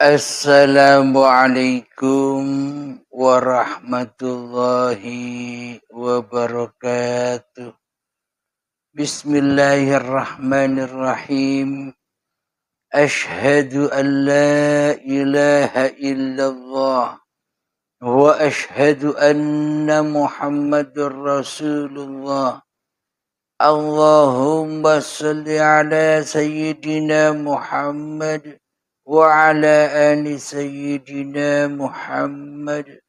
Assalamualaikum warahmatullahi wabarakatuh. Bismillahirrahmanirrahim. Ashhadu an la ilaha illallah wa ashhadu anna Muhammadur Rasulullah. Allahumma salli ala sayyidina Muhammad وعلى آل سيدنا محمد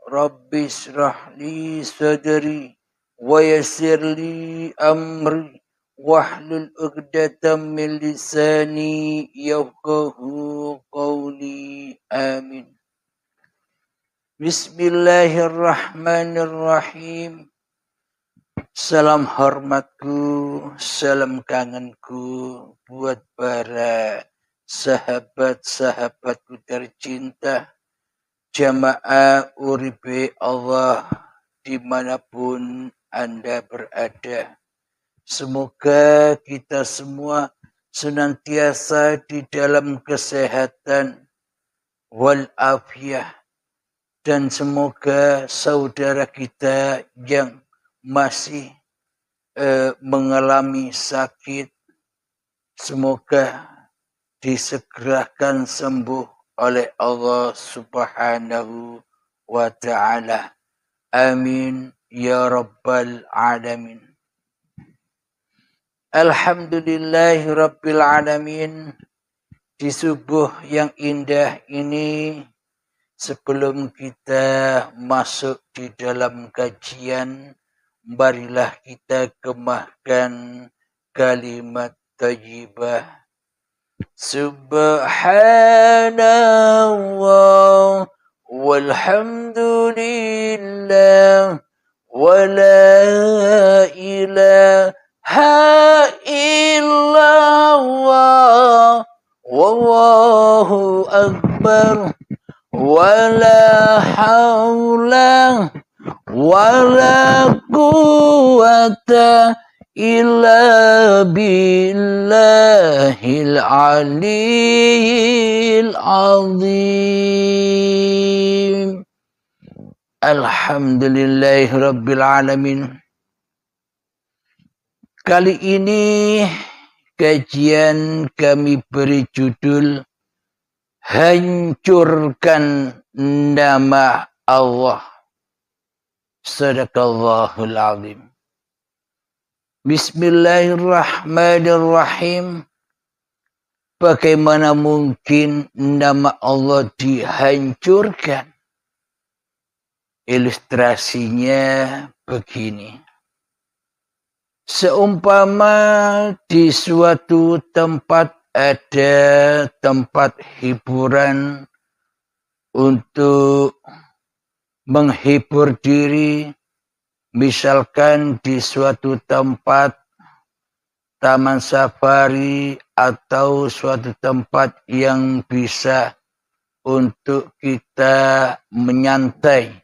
رب اشرح لي صدري ويسر لي أمري واحلل عقدة من لساني يفقه قولي آمين. Bismillahirrahmanirrahim. Salam hormatku, salam kangenku buat para sahabat-sahabatku tercinta, jamaah uribe Allah dimanapun Anda berada. Semoga kita semua senantiasa di dalam kesehatan walafiat, dan semoga saudara kita yang masih mengalami sakit, semoga disegerakan sembuh oleh Allah Subhanahu wa ta'ala. Amin ya rabbal alamin. Alhamdulillahi rabbil alamin. Di subuh yang indah ini, sebelum kita masuk di dalam kajian, marilah kita kemahkan kalimat thayyibah. Subhanallah walhamdulillah wa la ilaha illallah wallahu akbar wa la hawla wa la quwwata illa billahil aliyyil azim. Alhamdulillahi rabbil alamin. Kali ini kajian kami beri judul Hancurkan Nama Allah. Sadaqallahul azim. Bismillahirrahmanirrahim. Bagaimana mungkin nama Allah dihancurkan? Ilustrasinya begini. Seumpama di suatu tempat ada tempat hiburan untuk menghibur diri. Misalkan di suatu tempat taman safari atau suatu tempat yang bisa untuk kita menyantai,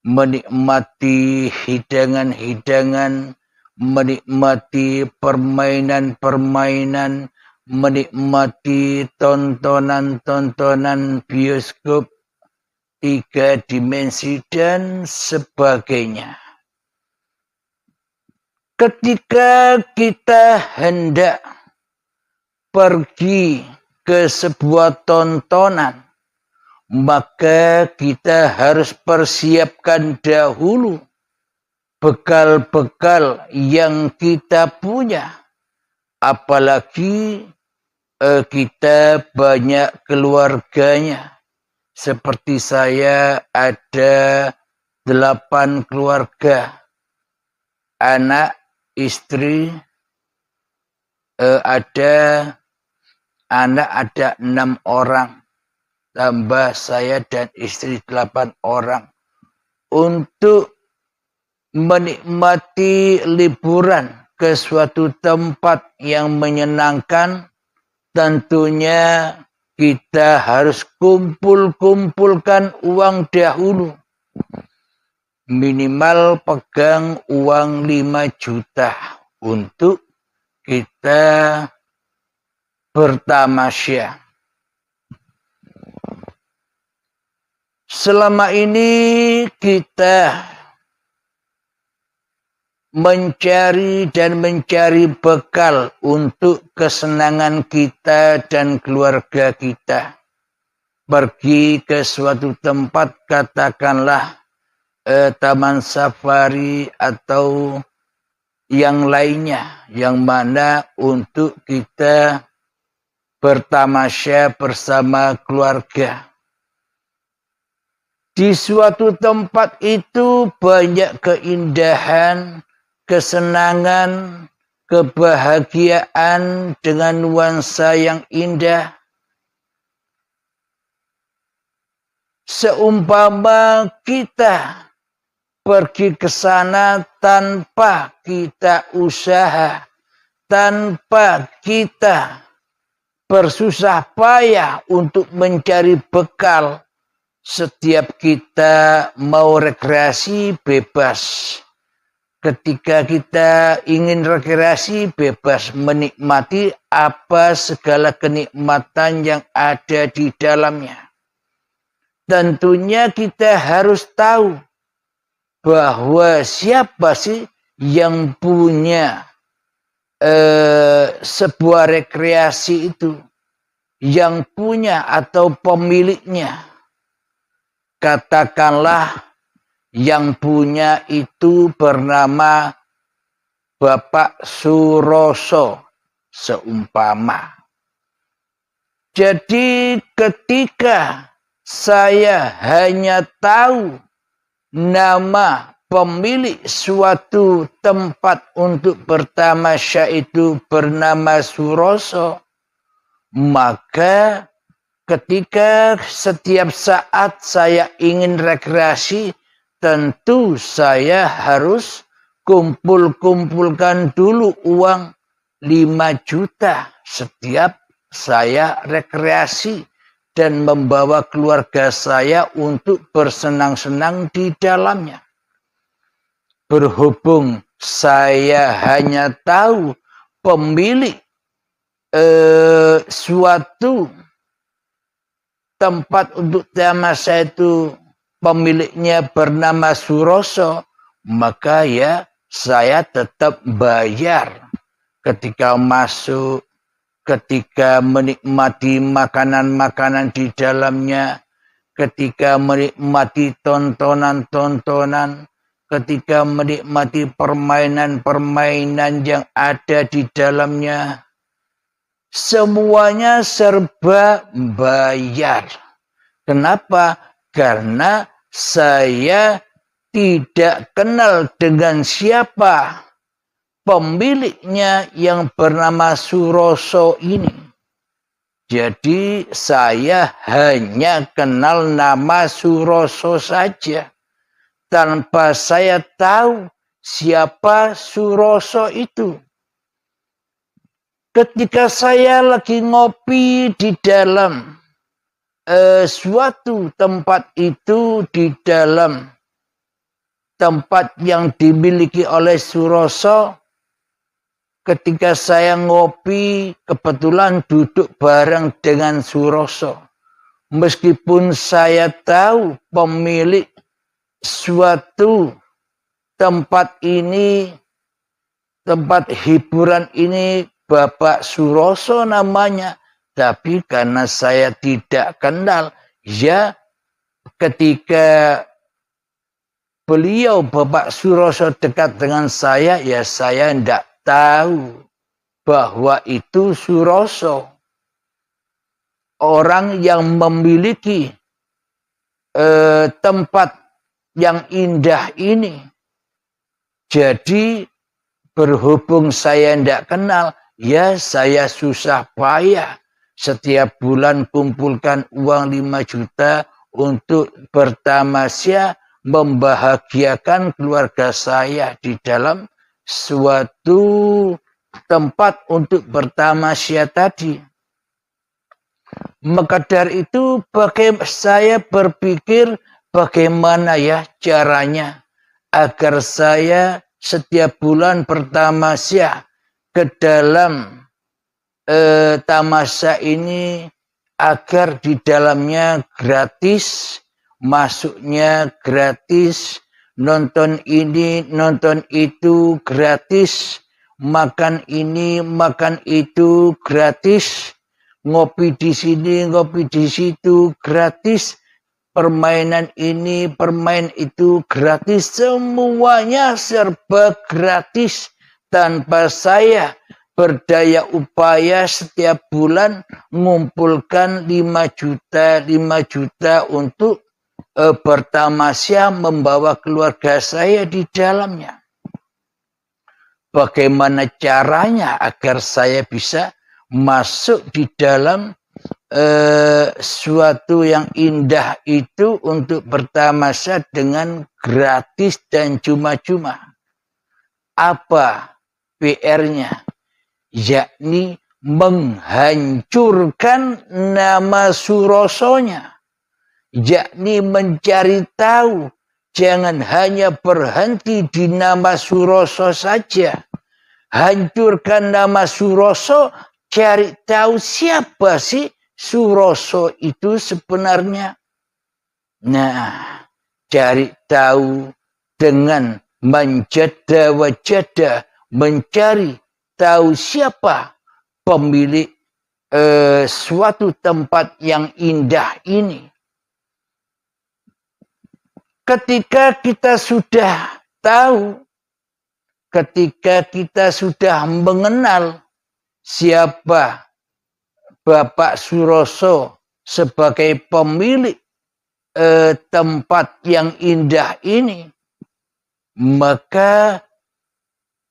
menikmati hidangan-hidangan, menikmati permainan-permainan, menikmati tontonan-tontonan bioskop 3 dimensi dan sebagainya. Ketika kita hendak pergi ke sebuah tontonan, maka kita harus persiapkan dahulu bekal-bekal yang kita punya. Apalagi kita banyak keluarganya. Seperti saya ada 8 keluarga. Anak, istri, ada 6 orang, tambah saya dan istri 8 orang. Untuk menikmati liburan ke suatu tempat yang menyenangkan, tentunya kita harus kumpulkan uang dahulu. Minimal pegang uang 5 juta untuk kita bertamasya. Selama ini kita mencari bekal untuk kesenangan kita dan keluarga kita. Pergi ke suatu tempat, katakanlah taman safari atau yang lainnya, yang mana untuk kita bertamasya bersama keluarga. Di suatu tempat itu banyak keindahan, kesenangan, kebahagiaan dengan nuansa yang indah. Seumpama kita pergi ke sana tanpa kita usaha, tanpa kita bersusah payah untuk mencari bekal. Setiap kita mau rekreasi bebas. Ketika kita ingin rekreasi bebas menikmati apa segala kenikmatan yang ada di dalamnya. Tentunya kita harus tahu bahwa siapa sih yang punya sebuah rekreasi itu, yang punya atau pemiliknya. Katakanlah yang punya itu bernama Bapak Suroso seumpama. Jadi ketika saya hanya tahu nama pemilik suatu tempat untuk bertamasya itu bernama Suroso, maka ketika setiap saat saya ingin rekreasi, tentu saya harus kumpulkan dulu uang 5 juta setiap saya rekreasi dan membawa keluarga saya untuk bersenang-senang di dalamnya. Berhubung saya hanya tahu pemilik suatu tempat untuk tamasya itu pemiliknya bernama Suroso, maka ya saya tetap bayar ketika masuk, ketika menikmati makanan-makanan di dalamnya, ketika menikmati tontonan-tontonan, ketika menikmati permainan-permainan yang ada di dalamnya. Semuanya serba bayar. Kenapa? Karena saya tidak kenal dengan siapa pemiliknya yang bernama Suroso ini. Jadi saya hanya kenal nama Suroso saja. Tanpa saya tahu siapa Suroso itu. Ketika saya lagi ngopi di dalam suatu tempat itu, di dalam tempat yang dimiliki oleh Suroso, ketika saya ngopi kebetulan duduk bareng dengan Suroso. Meskipun saya tahu pemilik suatu tempat ini, tempat hiburan ini Bapak Suroso namanya, tapi karena saya tidak kenal, ya ketika beliau Bapak Suroso dekat dengan saya, ya saya tidak tahu bahwa itu Suroso. Orang yang memiliki tempat yang indah ini. Jadi berhubung saya tidak kenal, ya saya susah payah setiap bulan kumpulkan uang 5 juta untuk bertamasya membahagiakan keluarga saya di dalam suatu tempat untuk bertamasya tadi. Maka dari itu saya berpikir bagaimana ya caranya agar saya setiap bulan bertamasya ke dalam tamasya ini agar di dalamnya gratis masuknya gratis, nonton ini, nonton itu gratis, makan ini, makan itu gratis, ngopi di sini, ngopi di situ gratis, permainan ini, permain itu gratis, semuanya serba gratis. Tanpa saya berdaya upaya setiap bulan mengumpulkan 5 juta untuk bertamasya membawa keluarga saya di dalamnya. Bagaimana caranya agar saya bisa masuk di dalam suatu yang indah itu untuk bertamasya dengan gratis dan cuma-cuma? Apa PR-nya? Yakni menghancurkan nama Surosonya, yakni mencari tahu. Jangan hanya berhenti di nama Suroso saja. Hancurkan nama Suroso, cari tahu siapa sih Suroso itu sebenarnya. Nah, cari tahu dengan menjada-wajada, mencari tahu siapa pemilik suatu tempat yang indah ini. Ketika kita sudah tahu, ketika kita sudah mengenal siapa Bapak Suroso sebagai pemilik tempat yang indah ini, maka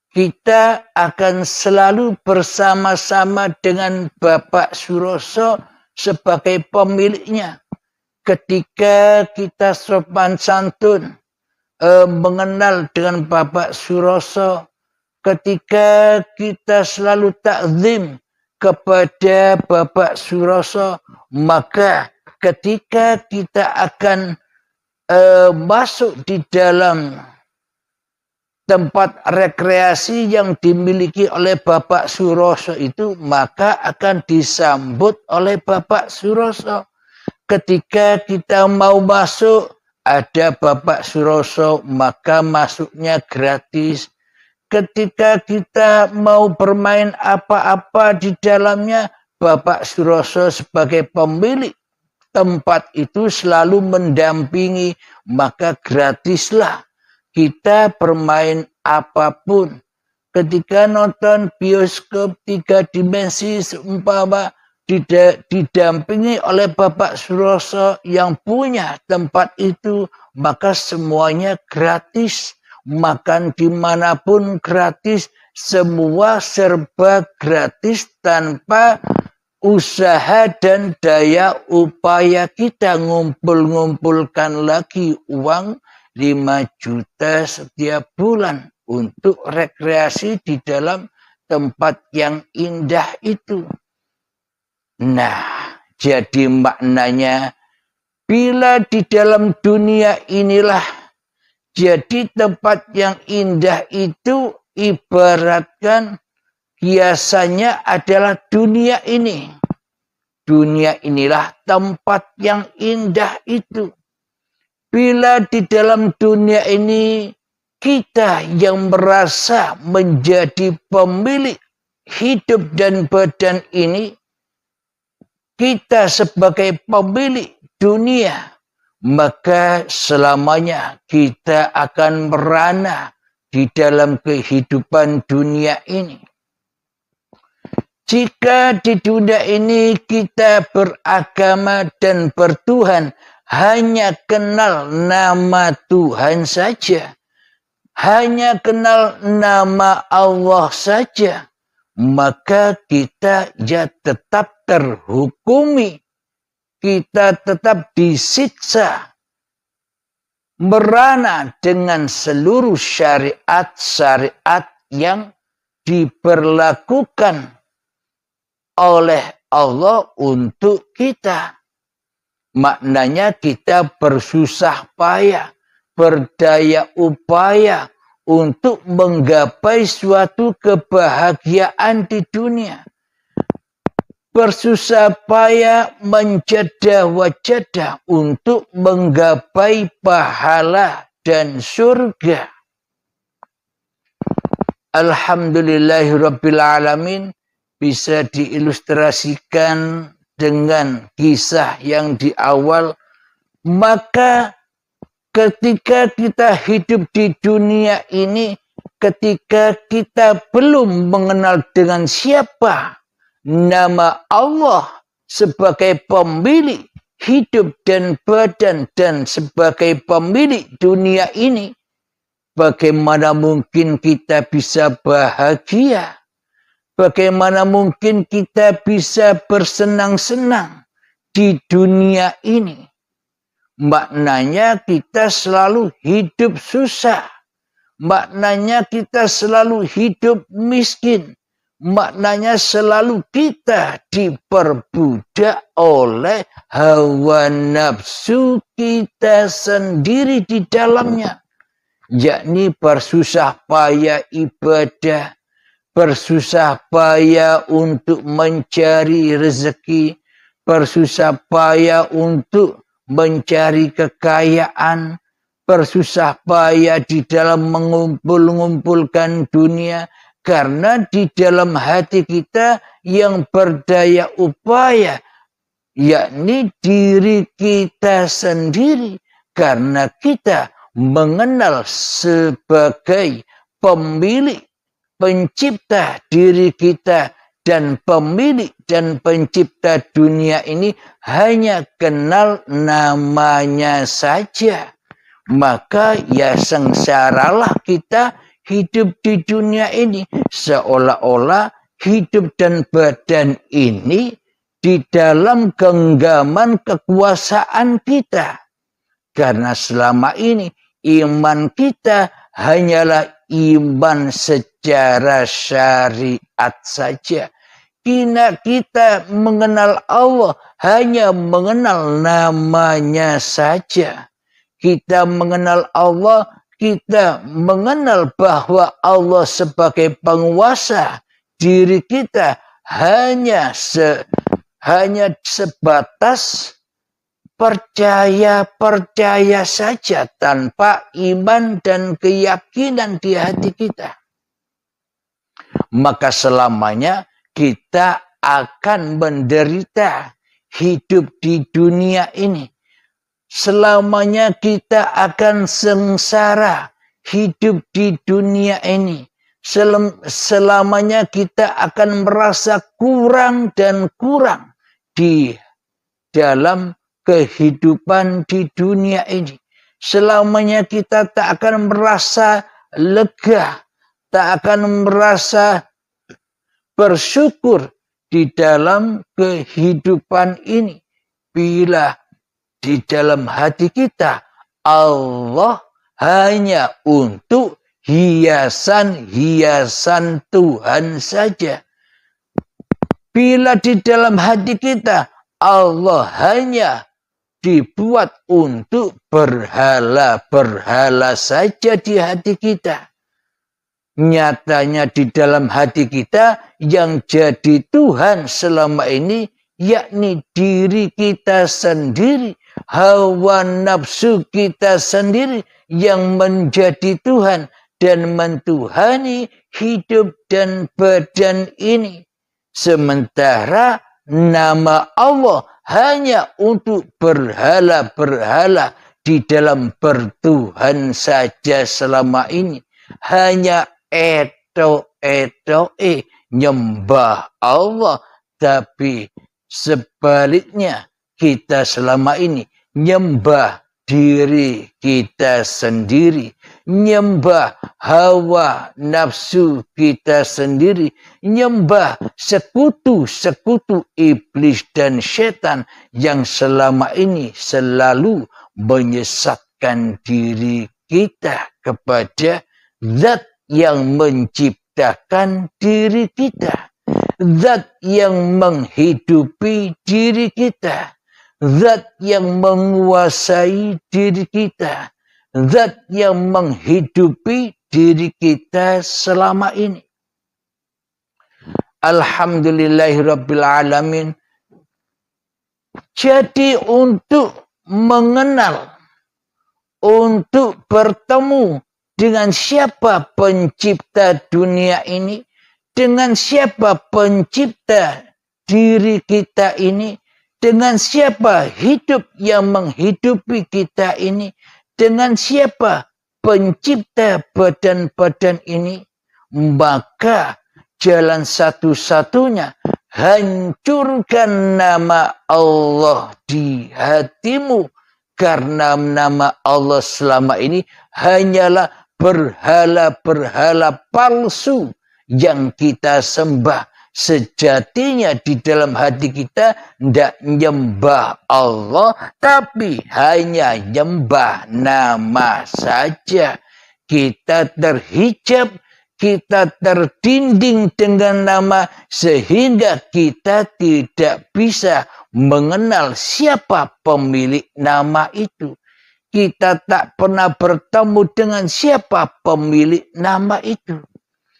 kita akan selalu bersama-sama dengan Bapak Suroso sebagai pemiliknya. Ketika kita sopan santun mengenal dengan Bapak Suroso, ketika kita selalu takzim kepada Bapak Suroso, maka ketika kita akan masuk di dalam tempat rekreasi yang dimiliki oleh Bapak Suroso itu, maka akan disambut oleh Bapak Suroso. Ketika kita mau masuk, ada Bapak Suroso, maka masuknya gratis. Ketika kita mau bermain apa-apa di dalamnya, Bapak Suroso sebagai pemilik tempat itu selalu mendampingi, maka gratislah kita bermain apapun. Ketika nonton bioskop 3 dimensi seumpama didampingi oleh Bapak Suroso yang punya tempat itu, maka semuanya gratis. Makan dimanapun gratis, semua serba gratis tanpa usaha dan daya upaya kita ngumpulkan lagi uang 5 juta setiap bulan untuk rekreasi di dalam tempat yang indah itu. Nah, jadi maknanya bila di dalam dunia inilah jadi tempat yang indah itu ibaratkan biasanya adalah dunia ini. Dunia inilah tempat yang indah itu. Bila di dalam dunia ini kita yang merasa menjadi pemilik hidup dan badan ini, kita sebagai pemilik dunia, maka selamanya kita akan merana di dalam kehidupan dunia ini. Jika di dunia ini kita beragama dan bertuhan, hanya kenal nama Tuhan saja, hanya kenal nama Allah saja, maka kita ya tetap terhukumi, kita tetap disiksa, merana dengan seluruh syariat-syariat yang diberlakukan oleh Allah untuk kita. Maknanya kita bersusah payah, berdaya upaya untuk menggapai suatu kebahagiaan di dunia. bersusah payah menjadah wajadah untuk menggapai pahala dan surga. Alhamdulillahirrabbilalamin bisa diilustrasikan dengan kisah yang di awal. Maka ketika kita hidup di dunia ini, ketika kita belum mengenal dengan siapa nama Allah sebagai pemilik hidup dan badan dan sebagai pemilik dunia ini, bagaimana mungkin kita bisa bahagia? Bagaimana mungkin kita bisa bersenang-senang di dunia ini? Maknanya kita selalu hidup susah. Maknanya kita selalu hidup miskin. Maknanya selalu kita diperbudak oleh hawa nafsu kita sendiri di dalamnya. Yakni bersusah payah ibadah, bersusah payah untuk mencari rezeki, bersusah payah untuk mencari kekayaan, bersusah payah di dalam mengumpulkan dunia, karena di dalam hati kita yang berdaya upaya, yakni diri kita sendiri, karena kita mengenal sebagai pemilik, pencipta diri kita dan pemilik dan pencipta dunia ini hanya kenal namanya saja. Maka ya sengsaralah kita hidup di dunia ini, seolah-olah hidup dan badan ini di dalam genggaman kekuasaan kita. Karena selama ini iman kita hanyalah iman secara syariat saja. Kita mengenal Allah hanya mengenal namanya saja. Kita mengenal Allah, kita mengenal bahwa Allah sebagai penguasa diri kita hanya sebatas percaya saja tanpa iman dan keyakinan di hati kita. Maka selamanya kita akan menderita hidup di dunia ini. Selamanya kita akan sengsara hidup di dunia ini. Selamanya kita akan merasa kurang dan kurang di dalam kehidupan di dunia ini. Selamanya kita tak akan merasa lega, tak akan merasa bersyukur di dalam kehidupan ini. Bila di dalam hati kita Allah hanya untuk hiasan-hiasan Tuhan saja. Bila di dalam hati kita Allah hanya dibuat untuk berhala-berhala saja di hati kita. Nyatanya di dalam hati kita yang jadi Tuhan selama ini yakni diri kita sendiri, hawa nafsu kita sendiri yang menjadi Tuhan dan mentuhani hidup dan badan ini. Sementara nama Allah hanya untuk berhala-berhala di dalam bertuhan saja selama ini. Hanya nyembah Allah, tapi sebaliknya kita selama ini nyembah diri kita sendiri, nyembah hawa nafsu kita sendiri, nyembah sekutu-sekutu iblis dan setan yang selama ini selalu menyesatkan diri kita kepada zat yang menciptakan diri kita, zat yang menghidupi diri kita, zat yang menguasai diri kita, zat yang menghidupi diri kita selama ini. Alhamdulillahirabbil alamin. Jadi untuk mengenal, untuk bertemu dengan siapa pencipta dunia ini, dengan siapa pencipta diri kita ini, dengan siapa hidup yang menghidupi kita ini, dengan siapa pencipta badan-badan ini, maka jalan satu-satunya hancurkan nama Allah di hatimu, karena nama Allah selama ini hanyalah berhala-berhala palsu yang kita sembah. Sejatinya di dalam hati kita tidak nyembah Allah, tapi hanya nyembah nama saja. Kita terhijab, kita terdinding dengan nama, sehingga kita tidak bisa mengenal siapa pemilik nama itu. Kita tak pernah bertemu dengan siapa pemilik nama itu.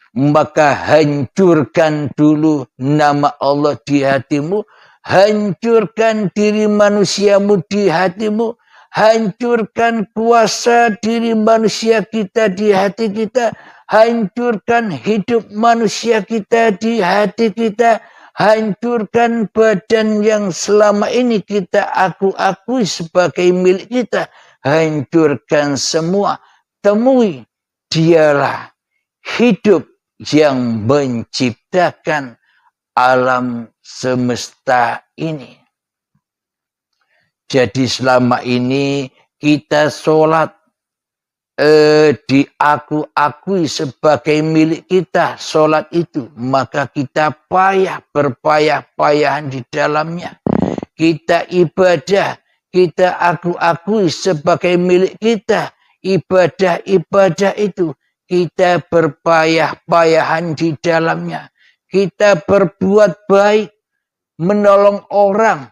Maka hancurkan dulu nama Allah di hatimu, hancurkan diri manusiamu di hatimu, hancurkan kuasa diri manusia kita di hati kita, hancurkan hidup manusia kita di hati kita, hancurkan badan yang selama ini kita akui sebagai milik kita, hancurkan semua. Temui, dialah hidup yang menciptakan alam semesta ini. Jadi selama ini kita sholat diakui sebagai milik kita, sholat itu, maka kita berpayah-payahan di dalamnya. Kita ibadah, kita akui sebagai milik kita, ibadah-ibadah itu kita berpayah-payahan di dalamnya. Kita berbuat baik, menolong orang.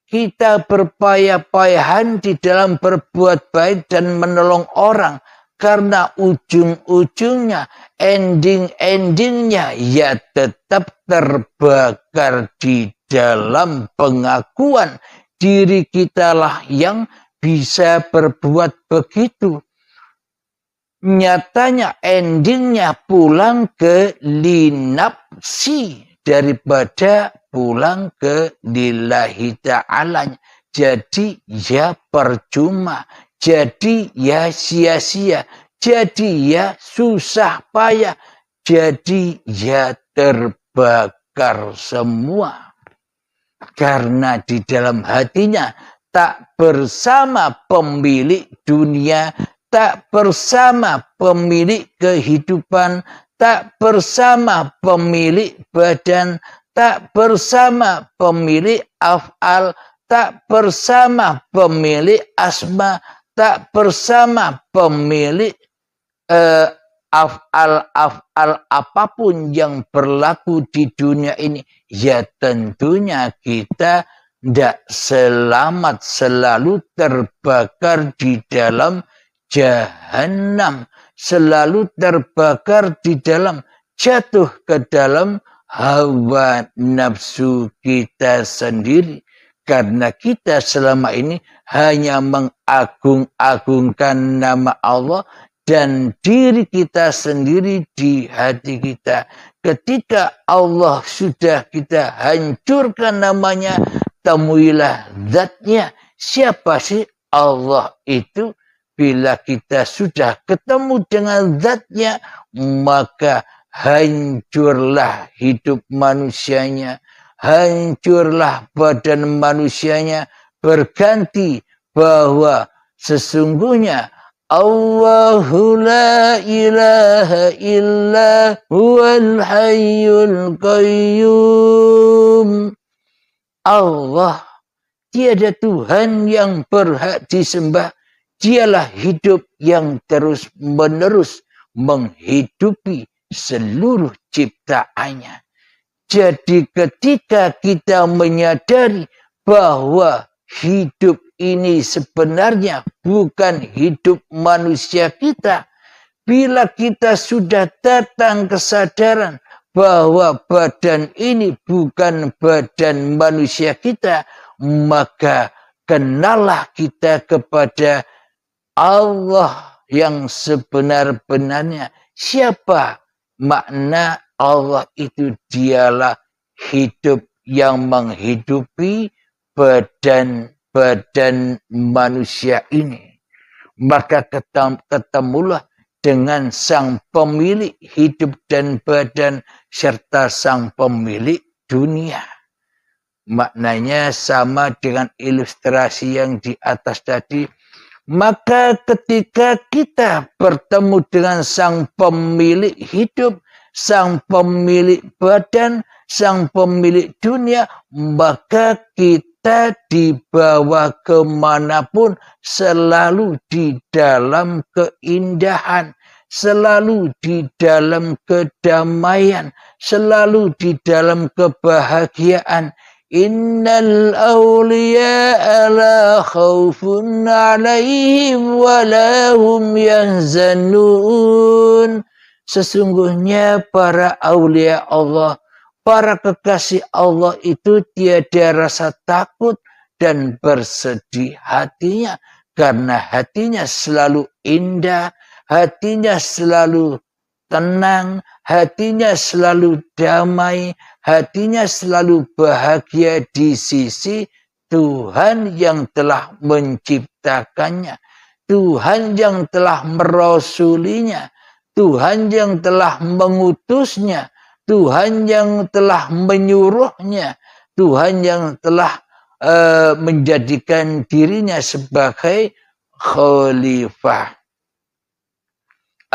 Kita berpayah-payahan di dalam berbuat baik dan menolong orang. Karena ujung-ujungnya, ending-endingnya, ya tetap terbakar di dalam pengakuan diri kitalah yang bisa berbuat begitu. Nyatanya endingnya pulang ke linafsi daripada pulang ke lillahi ta'ala. Jadi ya percuma, jadi ya sia-sia, jadi ya susah payah, jadi ya terbakar semua. Karena di dalam hatinya tak bersama pemilik dunia, tak bersama pemilik kehidupan, tak bersama pemilik badan, tak bersama pemilik af'al, tak bersama pemilik asma, tak bersama pemilik af'al apapun yang berlaku di dunia ini. Ya tentunya kita tidak selamat, selalu terbakar di dalam Jahannam, selalu terbakar di dalam, jatuh ke dalam hawa nafsu kita sendiri. Karena kita selama ini hanya mengagung-agungkan nama Allah dan diri kita sendiri di hati kita. Ketika Allah sudah kita hancurkan namanya, temuilah zatnya. Siapa sih Allah itu? Bila kita sudah ketemu dengan zatnya, maka hancurlah hidup manusianya, hancurlah badan manusianya, berganti bahwa sesungguhnya Allahu la ilaha illa huwal hayyul qayyum. Allah, tiada Tuhan yang berhak disembah. Dialah hidup yang terus-menerus menghidupi seluruh ciptaannya. Jadi ketika kita menyadari bahwa hidup ini sebenarnya bukan hidup manusia kita, bila kita sudah datang kesadaran bahwa badan ini bukan badan manusia kita, maka kenallah kita kepada Allah yang sebenar-benarnya. Siapa makna Allah itu? Dialah hidup yang menghidupi badan manusia ini. Maka ketemulah dengan sang pemilik hidup dan badan serta sang pemilik dunia. Maknanya sama dengan ilustrasi yang di atas tadi. Maka ketika kita bertemu dengan sang pemilik hidup, sang pemilik badan, sang pemilik dunia, maka kita dibawa kemanapun selalu di dalam keindahan, selalu di dalam kedamaian, selalu di dalam kebahagiaan. Innal awliya'a la khawfun 'alaihim wa la hum yahzanun. Sesungguhnya para aulia Allah, para kekasih Allah itu tiada rasa takut dan bersedih hatinya, karena hatinya selalu indah, hatinya selalu tenang, hatinya selalu damai, hatinya selalu bahagia di sisi Tuhan yang telah menciptakannya, Tuhan yang telah merasulinya, Tuhan yang telah mengutusnya, Tuhan yang telah menyuruhnya, Tuhan yang telah menjadikan dirinya sebagai khalifah.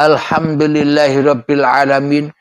Alhamdulillahirabbil alamin.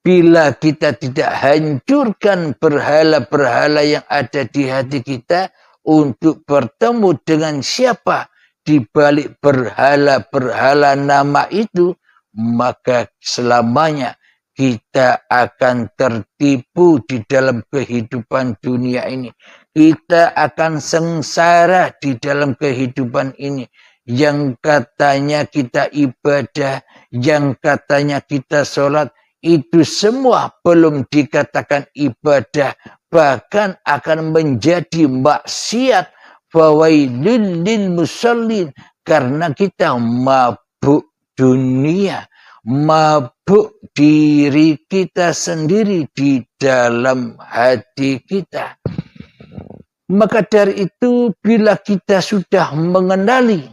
Bila kita tidak hancurkan berhala-berhala yang ada di hati kita untuk bertemu dengan siapa di balik berhala-berhala nama itu, maka selamanya kita akan tertipu di dalam kehidupan dunia ini. Kita akan sengsara di dalam kehidupan ini. Yang katanya kita ibadah, yang katanya kita sholat, itu semua belum dikatakan ibadah, bahkan akan menjadi maksiat. Fawailul lil musallin, karena kita mabuk dunia, mabuk diri kita sendiri di dalam hati kita. Maka dari itu, bila kita sudah mengenali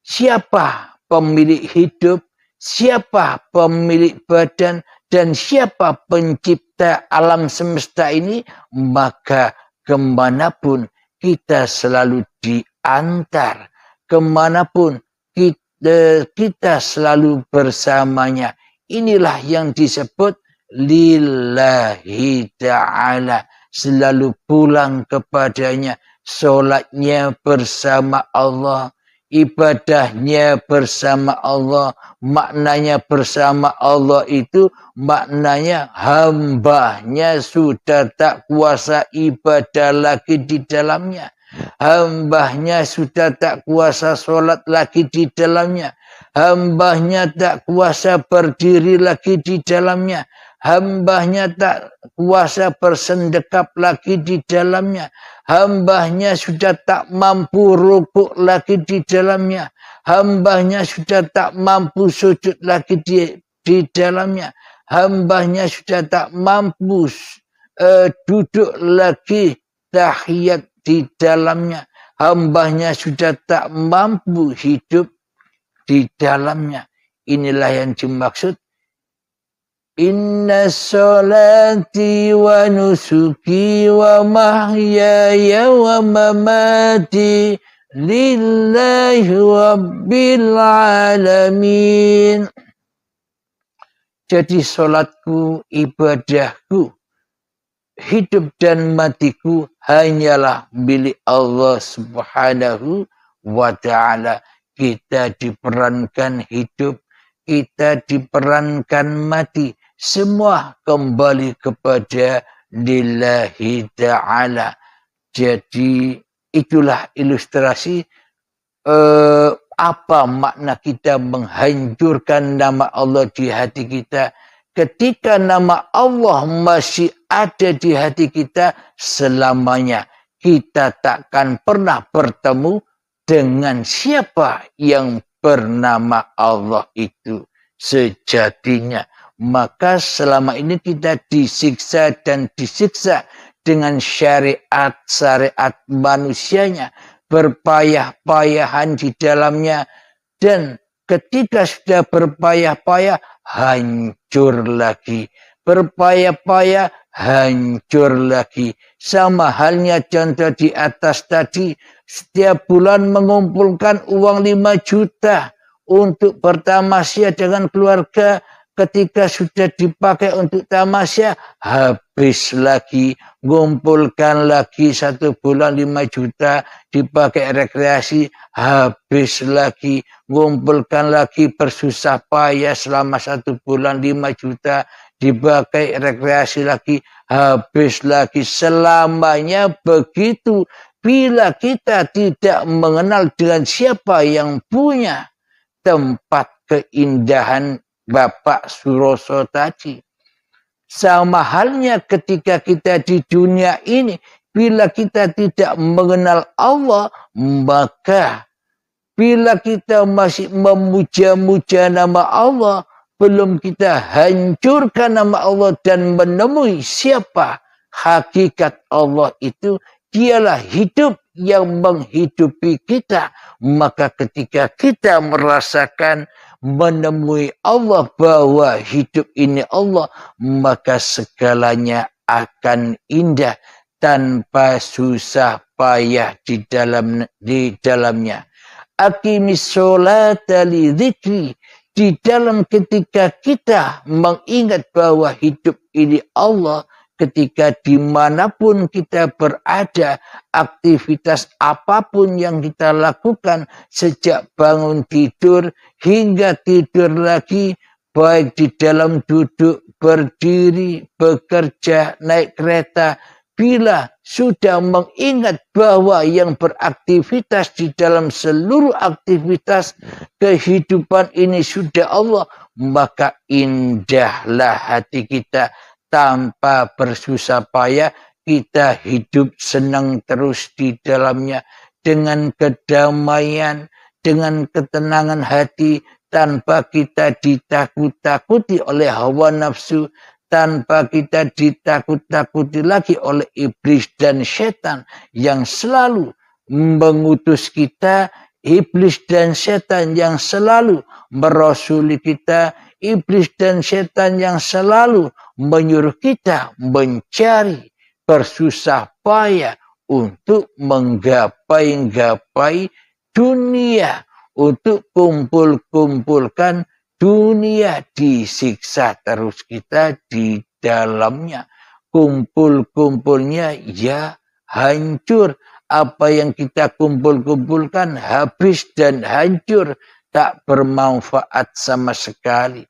siapa pemilik hidup, siapa pemilik badan, dan siapa pencipta alam semesta ini, maka kemanapun kita selalu diantar, kemanapun kita selalu bersamanya. Inilah yang disebut lillahi ta'ala, selalu pulang kepadanya, sholatnya bersama Allah, ibadahnya bersama Allah. Maknanya bersama Allah itu maknanya hambanya sudah tak kuasa ibadah lagi di dalamnya. Hambanya sudah tak kuasa sholat lagi di dalamnya. Hambanya tak kuasa berdiri lagi di dalamnya. Hambanya tak kuasa bersendekap lagi di dalamnya. Hambanya sudah tak mampu rukuk lagi di dalamnya. Hambanya sudah tak mampu sujud lagi di dalamnya. Hambanya sudah tak mampu duduk lagi tahiyat di dalamnya. Hambanya sudah tak mampu hidup di dalamnya. Inilah yang dimaksud. Inna salati wa nusuki wa mahyaya wa mamati lillahi rabbil alamin. Jadi salatku, ibadahku, hidup dan matiku hanyalah milik Allah Subhanahu wa ta'ala. Kita diperankan hidup, kita diperankan mati. Semua kembali kepada lillahi ta'ala. Jadi itulah ilustrasi apa makna kita menghancurkan nama Allah di hati kita ketika nama Allah masih ada di hati kita selamanya, kita takkan pernah bertemu dengan siapa yang bernama Allah itu sejatinya. Maka selama ini kita disiksa dan disiksa dengan syariat-syariat manusianya, berpayah-payahan di dalamnya, dan ketika sudah berpayah-payah, hancur lagi. Berpayah-payah, hancur lagi. Sama halnya contoh di atas tadi, setiap bulan mengumpulkan uang 5 juta untuk bertamasya dengan keluarga. Ketika sudah dipakai untuk tamasya, habis lagi. Ngumpulkan lagi 1 bulan 5 juta, dipakai rekreasi, habis lagi. Ngumpulkan lagi bersusah payah selama 1 bulan 5 juta, dipakai rekreasi lagi, habis lagi. Selamanya begitu. Bila kita tidak mengenal dengan siapa yang punya tempat keindahan Bapak Suroso tadi. Sama halnya ketika kita di dunia ini, bila kita tidak mengenal Allah, maka bila kita masih memuja-muja nama Allah, belum kita hancurkan nama Allah dan menemui siapa hakikat Allah itu, dialah hidup yang menghidupi kita. Maka ketika kita merasakan menemui Allah bahwa hidup ini Allah, maka segalanya akan indah tanpa susah payah di dalamnya. Aqimis sholata li dzikri, di dalam ketika kita mengingat bahwa hidup ini Allah, ketika dimanapun kita berada, aktivitas apapun yang kita lakukan, sejak bangun tidur hingga tidur lagi, baik di dalam duduk, berdiri, bekerja, naik kereta, bila sudah mengingat bahwa yang beraktivitas di dalam seluruh aktivitas kehidupan ini sudah Allah, maka indahlah hati kita. Tanpa bersusah payah, kita hidup senang terus di dalamnya, dengan kedamaian, dengan ketenangan hati, tanpa kita ditakut-takuti oleh hawa nafsu, tanpa kita ditakut-takuti lagi oleh iblis dan setan yang selalu mengutus kita, iblis dan setan yang selalu merasuli kita, iblis dan setan yang selalu menyuruh kita mencari, bersusah payah untuk menggapai dunia, untuk kumpulkan dunia, disiksa terus kita di dalamnya. Kumpulnya ya hancur. Apa yang kita kumpulkan habis dan hancur, tak bermanfaat sama sekali.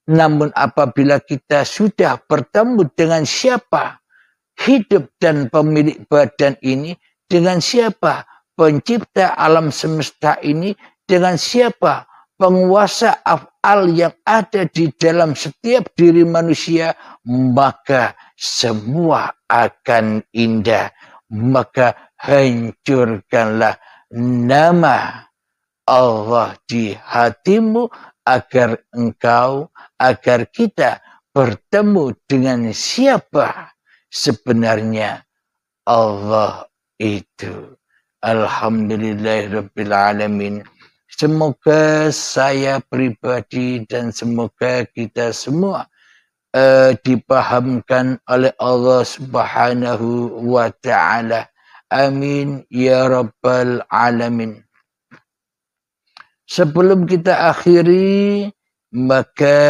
Namun apabila kita sudah bertemu dengan siapa hidup dan pemilik badan ini, dengan siapa pencipta alam semesta ini, dengan siapa penguasa af'al yang ada di dalam setiap diri manusia, maka semua akan indah. Maka hancurkanlah nama Allah di hatimu, agar kita bertemu dengan siapa sebenarnya Allah itu. Alhamdulillahirabbil alamin. Semoga saya pribadi dan semoga kita semua dipahamkan oleh Allah Subhanahu wa ta'ala. Amin ya rabbal alamin. Sebelum kita akhiri, maka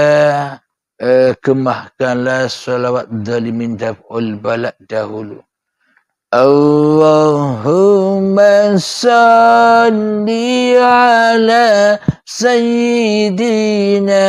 gemahkanlah salawat zalimin daf'ul balak dahulu. Allahumma salli ala sayyidina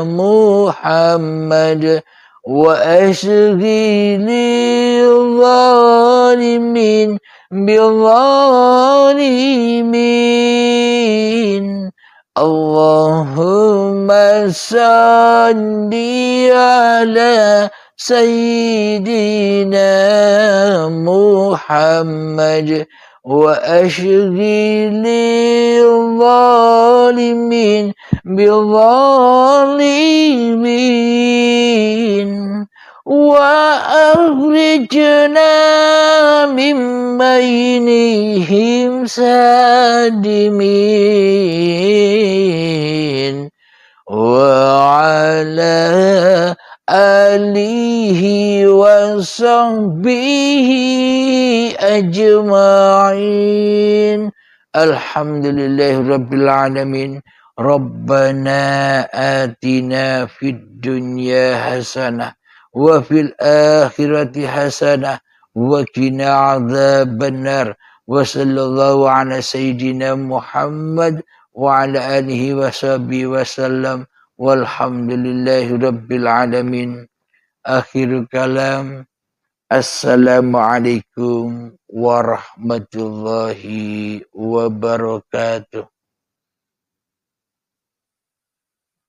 Muhammad wa ashghili zalimin بالظالمين Allahumma salli ala Sayyidina Muhammad wa ashghili zalimin bizalimin wa akhrijna min bainihim sadimin wa ala alihi wa sahbihi ajma'in. Alhamdulillahi rabbil alamin. Rabbana atina fid dunya hasanah wa fil akhirati hasanah wa qina adzabannar. Wa sallallahu ala sayyidina Muhammad wa ala alihi wa sahbihi wa sallam. Walhamdulillahi rabbil alamin. Akhirul kalam. Assalamualaikum warahmatullahi wabarakatuh.